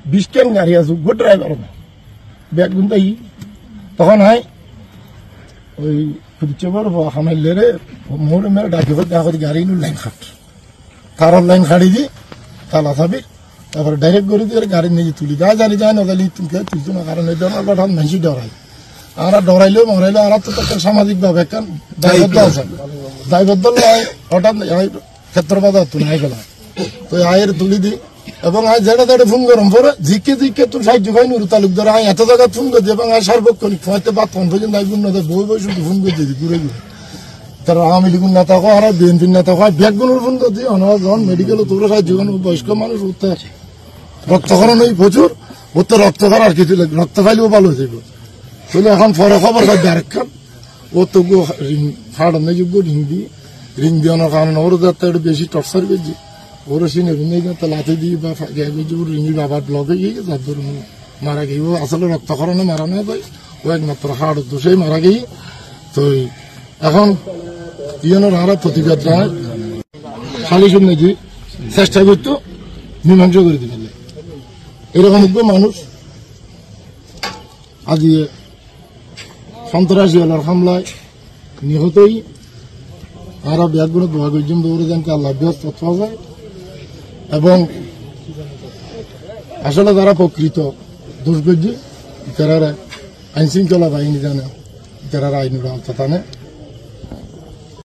20 কেন গাড়ি আছে গুড ড্রাইভার না ব্যাগ গুনতাই তখন হয় ওই পুলিশের হামাইলে রে মোড়ে মেরে ডাকিব দেখো গাড়ি লাইন খাট তার লাইন খাড়ি দি তালা থাবি তারপরে ডাইরেক্ট করে দিয়ে গাড়ি নিয়ে তুলি যা জানি যায় না তাহলে তুমি তুলছো না কারণ এই ধরনের কথা বেশি ডরাই আমরা ডরাইলেও মরাইলেও আর তো সামাজিক ভাবে একখান দায়বদ্ধ আছে দায়বদ্ধ হঠাৎ ক্ষেত্রপাত হতো না গেল তো আয়ের তুলি দি এবং আয় যেটা যেটা ফোন গরম পরে জিকে তোর সাহায্য হয় নুরু তালুকদার আয় এত জায়গায় ফোন করছি এবং আয় সার্বক্ষণিক হয়তো বা ফোন পর্যন্ত আইগুন না বই বই শুধু ফোন করছি ঘুরে ঘুরে তারা আওয়ামী লীগের নেতা কো আর বিএনপির নেতা কো ব্যাগগুলোর ফোন করছি অনারা যখন মেডিকেল তোর সাহায্য বয়স্ক মানুষ উঠতে রক্তক্ষরণ এই প্রচুর ওর তো রক্ত খার আর কিছু রক্ত খাইলেও ভালো হয়ে যাবে তাহলে এখন পরে খবর খাদ্য আরেক খান ও তো ফাড়ানো যোগ্য রিং দিয়ে আনার কারণে ওর যাতে একটু বেশি টর্চার করছি ওরা সিনে তো লাথি দিয়ে বা রিঙি বাবার ব্লগে গিয়ে যার ধরুন মারা গিয়ে ও আসলে রক্তক্ষরণে মারা না যায় ও একমাত্র হাড় দোষেই মারা গিয়ে তো এখন ইয়নের হারা প্রতিবাদ জানায় খালি শুনে যে চেষ্টা করতো মীমাংসা করে দিতে এরকম মানুষ আজ সন্ত্রাসী হলার হামলায় নিহতই আরো ব্যাগগুলো দোয়া করছেন দৌড়ে যান আল্লাহ ব্যস্ত পাওয়া যায় এবং আসলে যারা প্রকৃত দুষ্কর্মী যারা আইন শৃঙ্খলা বাহিনী জানে যারা আইন আওতা টানে